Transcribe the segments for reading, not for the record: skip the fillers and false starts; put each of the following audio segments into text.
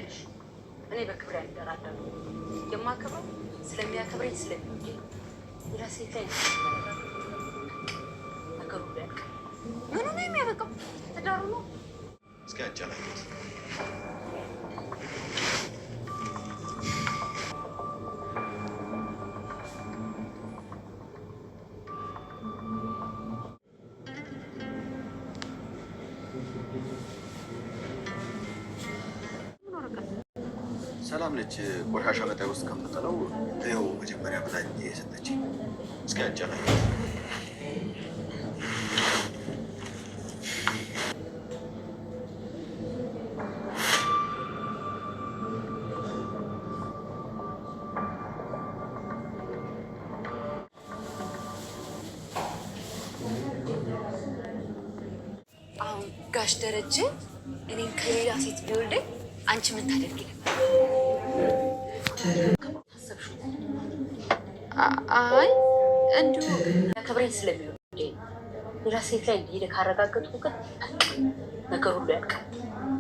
ይኸውልሽ እኔ በክብሬ አልደራደርም። የማከብረው ስለሚያከብረኝ ስለሚወደኝ ሌላ ሴት ላይ ነገሩ ቢያልቅ ምኑ ነው የሚያበቃው? ትዳሩ ነው። እስኪ አጨናቂት ሰላም ነች። ቆሻሻ መጣይ ውስጥ ከምጥለው ይኸው መጀመሪያ ብላኝ የሰጠችኝ። እስኪ አጨናቂት ጋሽ ደረጀ እኔን ከሌላ ሴት ቢወልደኝ አንቺ ምን ታደርጊ ነበር? አይ እንዲሁ ያከብረኝ ስለሚወደኝ ሌላ ሴት ላይ እንደሄደ ካረጋገጥኩ ግን ነገሩ ሁሉ ያልቃል።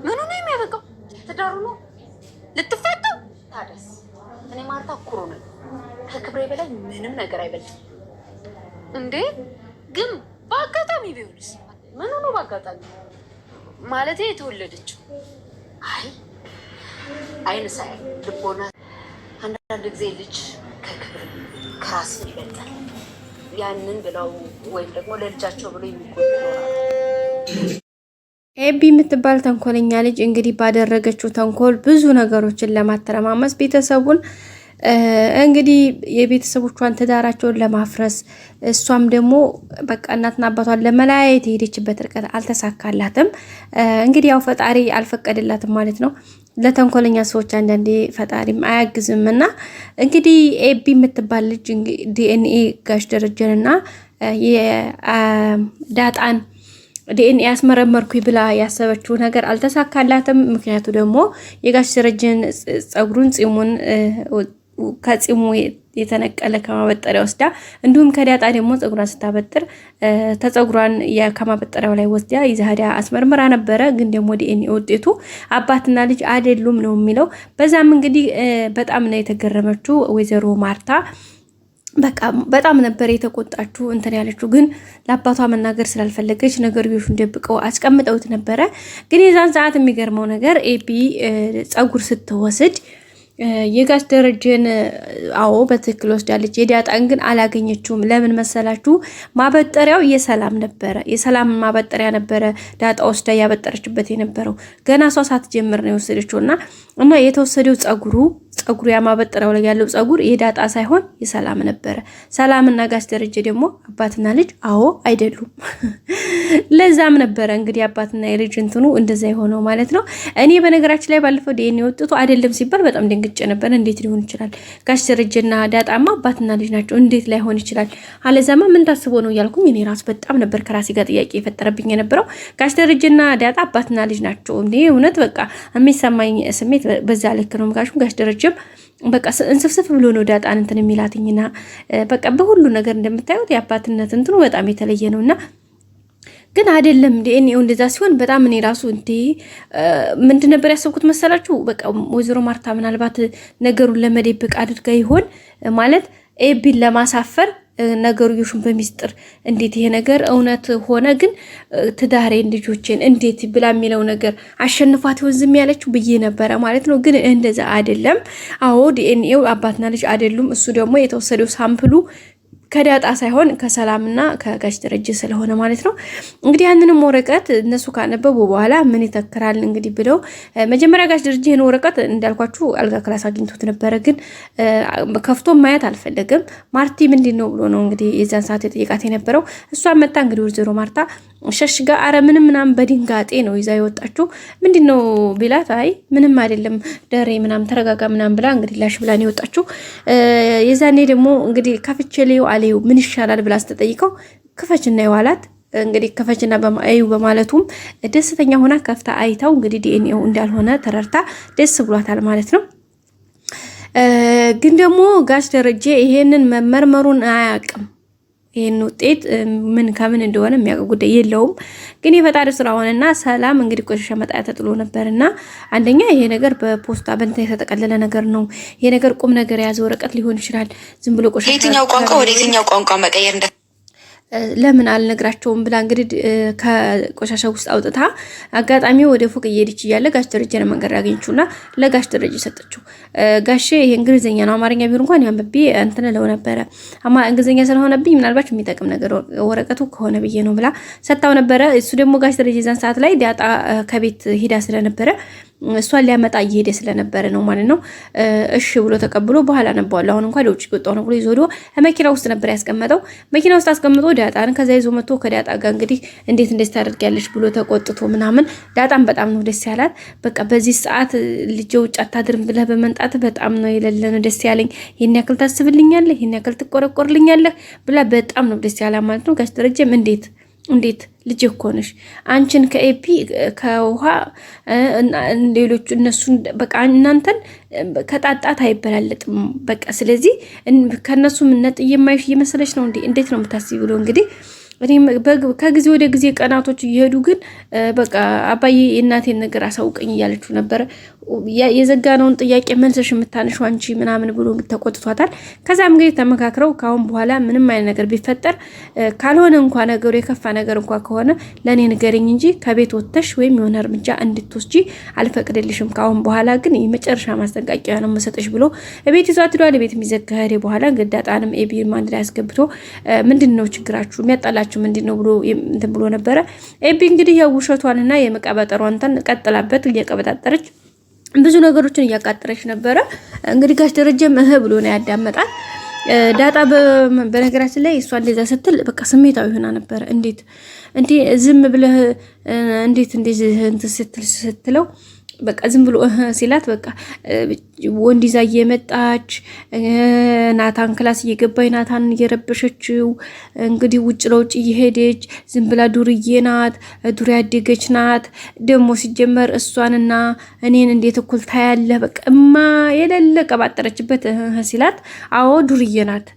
ምኑ ነው የሚያበቃው? ትዳሩ ነው። ልትፈታው ታደስ። እኔ ማርታ ኩሩ ነኝ። ከክብሬ በላይ ምንም ነገር አይበልጥም። እንዴ ግን በአጋጣሚ ቢሆንስ? ምኑ ነው በአጋጣሚ? ማለቴ የተወለደችው አይን ሳይ ልቦና አንዳንድ ጊዜ ልጅ ከክብር ከራስ ይበልጣል። ያንን ብለው ወይም ደግሞ ለልጃቸው ብሎ የሚጎዱ ይኖራሉ። ኤቢ የምትባል ተንኮለኛ ልጅ እንግዲህ ባደረገችው ተንኮል ብዙ ነገሮችን ለማተረማመስ ቤተሰቡን እንግዲህ የቤተሰቦቿን ትዳራቸውን ለማፍረስ እሷም ደግሞ በቃ እናትና አባቷን ለመለያየት የሄደችበት ርቀት አልተሳካላትም። እንግዲህ ያው ፈጣሪ አልፈቀደላትም ማለት ነው። ለተንኮለኛ ሰዎች አንዳንዴ ፈጣሪም አያግዝም እና እንግዲህ ኤቢ የምትባል ልጅ ዲኤንኤ ጋሽ ደረጀንና የዳጣን ዲኤንኤ ያስመረመርኩኝ ብላ ያሰበችው ነገር አልተሳካላትም። ምክንያቱ ደግሞ የጋሽ ደረጀን ጸጉሩን ጺሙን ከጺሙ የተነቀለ ከማበጠሪያ ወስዳ እንዲሁም ከዳጣ ደግሞ ጸጉሯን ስታበጥር ተጸጉሯን ከማበጠሪያው ላይ ወስዳ ይዛዳ አስመርምራ ነበረ። ግን ደግሞ ዲኤንኤ ውጤቱ አባትና ልጅ አይደሉም ነው የሚለው። በዛም እንግዲህ በጣም ነው የተገረመችው ወይዘሮ ማርታ። በቃ በጣም ነበር የተቆጣችው እንትን ያለችው። ግን ለአባቷ መናገር ስላልፈለገች ነገርዮሹን ደብቀው አስቀምጠውት ነበረ። ግን የዛን ሰዓት የሚገርመው ነገር ኤቢ ጸጉር ስትወስድ የጋሽ ደረጀን አዎ በትክክል ወስዳለች። የዳጣን ግን አላገኘችውም። ለምን መሰላችሁ? ማበጠሪያው የሰላም ነበረ። የሰላም ማበጠሪያ ነበረ ዳጣ ወስዳ ያበጠረችበት የነበረው። ገና እሷ ሳትጀምር ነው የወሰደችው እና የተወሰደው ጸጉሩ ያ ማበጠሪያው ላይ ያለው ጸጉር የዳጣ ሳይሆን የሰላም ነበረ። ሰላምና ጋሽ ደረጀ ደግሞ አባትና ልጅ አዎ አይደሉም። ለዛም ነበረ እንግዲህ አባትና የልጅ እንትኑ እንደዛ የሆነው ማለት ነው። እኔ በነገራችን ላይ ባለፈው ዲኤንኤ ወጥቶ አይደለም ሲባል በጣም ደንግጬ ነበር። እንዴት ሊሆን ይችላል? ጋሽ ደረጀና ዳጣማ አባትና ልጅ ናቸው። እንዴት ላይሆን ይችላል? አለዛማ ምን ታስቦ ነው እያልኩኝ እኔ ራሱ በጣም ነበር ከራሴ ጋር ጥያቄ የፈጠረብኝ የነበረው። ጋሽ ደረጀና ዳጣ አባትና ልጅ ናቸው እንዴ? እውነት በቃ የሚሰማኝ ስሜት በዛ ልክ ነው። ጋሽ ደረጀም በቃ እንስፍስፍ ብሎ ነው ዳጣን እንትን የሚላትኝና በቃ በሁሉ ነገር እንደምታዩት የአባትነት እንትኑ በጣም የተለየ ነውና ግን አይደለም ዲኤንኤው እንደዛ ሲሆን በጣም እኔ ራሱ እንዴ ምንድን ነበር ያሰብኩት መሰላችሁ? በቃ ወይዘሮ ማርታ ምናልባት ነገሩን ለመደበቅ አድርጋ ይሆን ማለት ኤቢን ለማሳፈር ነገሩን በሚስጥር እንዴት ይሄ ነገር እውነት ሆነ ግን ትዳሬን ልጆችን እንዴት ብላ የሚለው ነገር አሸንፏት ይሆን ዝም ያለችው ብዬ ነበረ ማለት ነው። ግን እንደዛ አይደለም። አዎ ዲኤንኤው አባትና ልጅ አይደሉም። እሱ ደግሞ የተወሰደው ሳምፕሉ ከዳጣ ሳይሆን ከሰላምና ከጋሽ ደረጀ ስለሆነ ማለት ነው። እንግዲህ ያንንም ወረቀት እነሱ ካነበቡ በኋላ ምን ይተክራል እንግዲህ ብለው መጀመሪያ ጋሽ ደረጀ ይሄን ወረቀት እንዳልኳችሁ አልጋ ክላስ አግኝቶት ነበረ። ግን ከፍቶ ማየት አልፈለገም። ማርቲ ምንድነው ብሎ ነው እንግዲህ የዛን ሰዓት የጠየቃት የነበረው። እሷ መጣ እንግዲህ ወይዘሮ ማርታ ሸሽጋ አረ ምንም ምናምን በድንጋጤ ነው ይዛ የወጣችው። ምንድነው ቢላት አይ ምንም አይደለም ደሬ ምናምን ተረጋጋ ምናምን ብላ እንግዲህ ላሽ ብላ ነው የወጣችው። የዛኔ ደግሞ እንግዲህ ከፍቼሌው አሌው ምን ይሻላል ብላ ስትጠይቀው ክፈችና ይዋላት እንግዲህ ከፈችና በማዩ በማለቱም ደስተኛ ሆና ከፍታ አይታው እንግዲህ ዲኤንኤው እንዳልሆነ ተረርታ ደስ ብሏታል ማለት ነው። ግን ደግሞ ጋሽ ደረጀ ይሄንን መመርመሩን አያውቅም። ይሄን ውጤት ምን ከምን እንደሆነ የሚያውቅ ጉዳይ የለውም። ግን የፈጣሪ ስራ ሆነና ሰላም እንግዲህ ቆሻሻ መጣያ ተጥሎ ነበርና አንደኛ ይሄ ነገር በፖስታ በእንትን የተጠቀለለ ነገር ነው። ይሄ ነገር ቁም ነገር የያዘ ወረቀት ሊሆን ይችላል። ዝም ብሎ ቆሻሻ የትኛው ቋንቋ ወደ የትኛው ቋንቋ መቀየር ለምን አልነግራቸውም ብላ እንግዲህ ከቆሻሻ ውስጥ አውጥታ አጋጣሚ ወደ ፎቅ እየሄደች እያለ ጋሽ ደረጀ ነው መንገድ ያገኘችውና ለጋሽ ደረጀ ሰጠችው። ጋሽ ይሄ እንግሊዘኛ ነው፣ አማርኛ ቢሆን እንኳን ያንብቤ እንትን ለው ነበረ። እንግሊዘኛ ስለሆነብኝ ምናልባት የሚጠቅም ነገር ወረቀቱ ከሆነ ብዬ ነው ብላ ሰጣው ነበረ። እሱ ደግሞ ጋሽ ደረጀ ዛን ሰዓት ላይ ዳጣ ከቤት ሄዳ ስለነበረ እሷን ሊያመጣ እየሄደ ስለነበረ ነው ማለት ነው። እሺ ብሎ ተቀብሎ በኋላ ነበዋል። አሁን እንኳን ለውጭ ወጣው ነው ብሎ ይዞ ወደ መኪና ውስጥ ነበር ያስቀመጠው። መኪና ውስጥ አስቀምጦ ዳጣን ከዛ ይዞ መጥቶ ከዳጣ ጋር እንግዲህ እንዴት ታደርጊያለሽ ብሎ ተቆጥቶ ምናምን ዳጣን በጣም ነው ደስ ያላት። በቃ በዚህ ሰዓት ልጅ ውጭ አታድርም ብለህ በመንጣት በጣም ነው የሌለ ነው ደስ ያለኝ። ይሄን ያክል ታስብልኛለህ፣ ይሄን ያክል ትቆረቆርልኛለህ ብላ በጣም ነው ደስ ያላት ማለት ነው። ጋሽ ደረጀም እንዴት ልጅ እኮ ነሽ አንቺን ከኤፒ ከውሃ ሌሎቹ እነሱን በቃ እናንተን ከጣጣት አይበላለጥም በቃ ስለዚህ ከነሱ ምንነት የማይሽ እየመሰለች ነው እንዴት ነው የምታስቢ ብሎ እንግዲህ እኔም ከጊዜ ወደ ጊዜ ቀናቶች እየሄዱ ግን በቃ አባዬ የእናቴን ነገር አሳውቀኝ እያለችው ነበር። የዘጋነውን ጥያቄ መልሰሽ የምታነሺው አንቺ ምናምን ብሎ ተቆጥቷታል። ከዛም እንግዲህ ተመካክረው ካሁን በኋላ ምንም አይነት ነገር ቢፈጠር ካልሆነ እንኳን ነገሩ የከፋ ነገር እንኳን ከሆነ ለኔ ንገሪኝ እንጂ ከቤት ወጥተሽ ወይም የሆነ እርምጃ እንድትወስጂ አልፈቅድልሽም። ካሁን በኋላ ግን የመጨረሻ ማስጠንቀቂያ ነው መሰጠሽ ብሎ ቤት ይዟት ሄዷል። ቤት የሚዘጋሄደ በኋላ እንግዲህ ዳጣንም ኤቢም አንድ ላይ አስገብቶ ምንድነው ችግራችሁ የሚያጣላችሁ ምንድነው ብሎ እንትን ብሎ ነበረ። ኤቢ እንግዲህ ያው ውሸቷንና የመቀባጠሯን እንትን ቀጥላበት እየቀበጣጠረች ብዙ ነገሮችን እያቃጠረች ነበረ። እንግዲህ ጋሽ ደረጀም ብሎ ነው ያዳመጣት። ዳጣ በነገራችን ላይ እሷ እንደዛ ስትል በቃ ስሜታዊ ሆና ነበረ። እንዴ ዝም ብለህ እንዴት ስትለው በቃ ዝም ብሎ ሲላት በቃ ወንድ ይዛ እየመጣች ናታን ክላስ እየገባች ናታን እየረበሸችው እንግዲህ ውጭ ለውጭ እየሄደች ዝም ብላ ዱርዬ ናት፣ ዱር ያደገች ናት። ደግሞ ሲጀመር እሷንና እኔን እንዴት እኩል ታያለህ? በቃ የሌለ ቀባጠረችበት ሲላት አዎ ዱርዬ ናት፣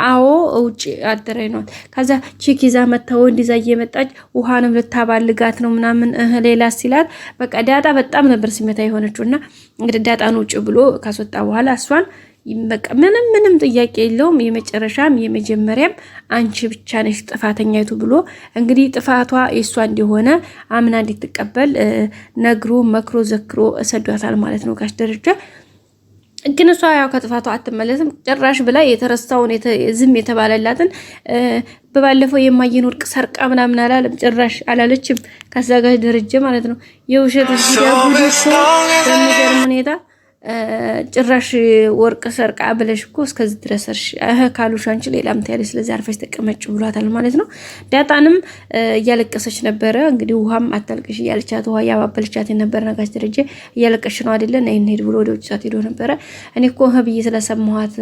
አዎ ውጭ አደረኝ ናት። ከዛ ቼክ ይዛ መታ ወንድ ይዛ እየመጣች ውሃንም ልታባልጋት ነው ምናምን ሌላ ሲላት በቃ ዳጣ በጣም ነበር ሲመታ የሆነችውና እንግዲህ ዳጣን ውጭ ብሎ ካስወጣ በኋላ እሷን በቃ ምንም ጥያቄ የለውም የመጨረሻም የመጀመሪያም አንቺ ብቻ ነሽ ጥፋተኛይቱ ብሎ እንግዲህ ጥፋቷ የሷ እንደሆነ አምና እንድትቀበል ነግሮ መክሮ ዘክሮ ሰዷታል ማለት ነው ጋሽ ደረጃ። ግን እሷ ያው ከጥፋቷ አትመለስም ጭራሽ ብላ የተረሳውን ዝም የተባለላትን በባለፈው የማየን ወርቅ ሰርቃ ምናምን አላለም ጭራሽ አላለችም። ከዛ ጋር ደረጀ ማለት ነው የውሸት ዲዳጉዲሶ በሚገርም ሁኔታ ጭራሽ ወርቅ ሰርቃ ብለሽ እኮ እስከዚህ ድረሰርሽ ካሉሽ አንቺ ሌላም ታያለሽ፣ ስለዚህ አርፈሽ ተቀመጭ ብሏታል ማለት ነው። ዳጣንም እያለቀሰች ነበረ እንግዲህ ውሃም አታልቅሽ እያለቻት ውሃ ያባበለቻት ነበር። ነጋሽ ደረጀ እያለቀሽ ነው አይደለ ነይ እንሂድ ብሎ ወደ ውጭ ሳት ሄዶ ነበረ። እኔ እኮ ብዬ ስለሰማኋት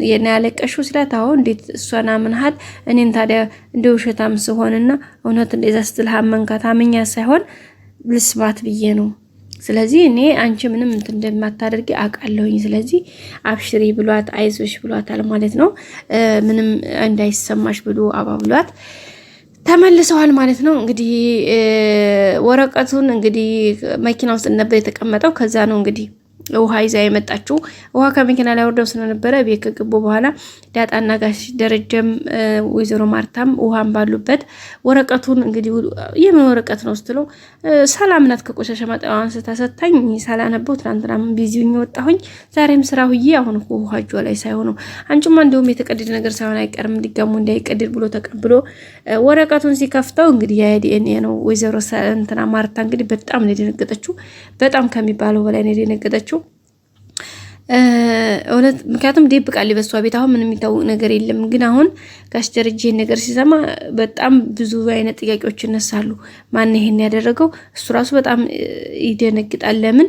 የና ያለቀሽው ስላት አዎ እንዴት እሷና ምንሃት እኔን ታዲያ እንደ ውሸታም ስሆንና እውነት እንደዛ ስትል አመንካት አመኛ ሳይሆን ልስባት ብዬ ነው። ስለዚህ እኔ አንቺ ምንም እንትን እንደማታደርጊ አውቃለሁኝ። ስለዚህ አብሽሪ ብሏት አይዞሽ ብሏታል ማለት ነው። ምንም እንዳይሰማሽ ብሎ አባብሏት ተመልሰዋል ማለት ነው። እንግዲህ ወረቀቱን እንግዲህ መኪና ውስጥ ነበር የተቀመጠው። ከዛ ነው እንግዲህ ውሃ ይዛ የመጣችው። ውሃ ከመኪና ላይ ወርደው ስለነበረ ቤት ከገቡ በኋላ ዳጣና ጋሽ ደረጀም ወይዘሮ ማርታም ውሃም ባሉበት ወረቀቱን እንግዲህ የምን ወረቀት ነው ስትለው ሰላም ናት ከቆሻሻ ማጠቢያ አንስታ ሰጣኝ ሳላነበው ትናንትና ቢዚውኝ ወጣሁኝ ዛሬም ስራ ሁዬ አሁን እኮ ውሃ እጇ ላይ ሳይሆን አንቺማ እንደውም የተቀደደ ነገር ሳይሆን አይቀርም እንዲጋሙ እንዳይቀደድ ብሎ ተቀብሎ ወረቀቱን ሲከፍተው እንግዲህ የዲኤንኤ ነው። ወይዘሮ እንትና ማርታ እንግዲህ በጣም ነው የደነገጠችው። በጣም ከሚባለው በላይ ነው የደነገጠችው። እውነት ምክንያቱም ደብቃለች በሷ ቤት አሁን ምንም የሚታወቅ ነገር የለም። ግን አሁን ጋሽ ደረጀ ነገር ሲሰማ በጣም ብዙ አይነት ጥያቄዎች ይነሳሉ። ማን ይሄን ያደረገው? እሱ ራሱ በጣም ይደነግጣል። ለምን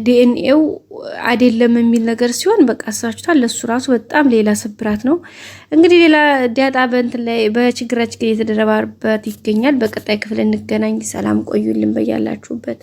ዲኤንኤው አይደለም የሚል ነገር ሲሆን በቃ አሳችቷል። ለሱ ራሱ በጣም ሌላ ስብራት ነው። እንግዲህ ሌላ ዳጣ በእንትን ላይ በችግራችን እየተደረባበት ይገኛል። በቀጣይ ክፍል እንገናኝ። ሰላም ቆዩልን በያላችሁበት።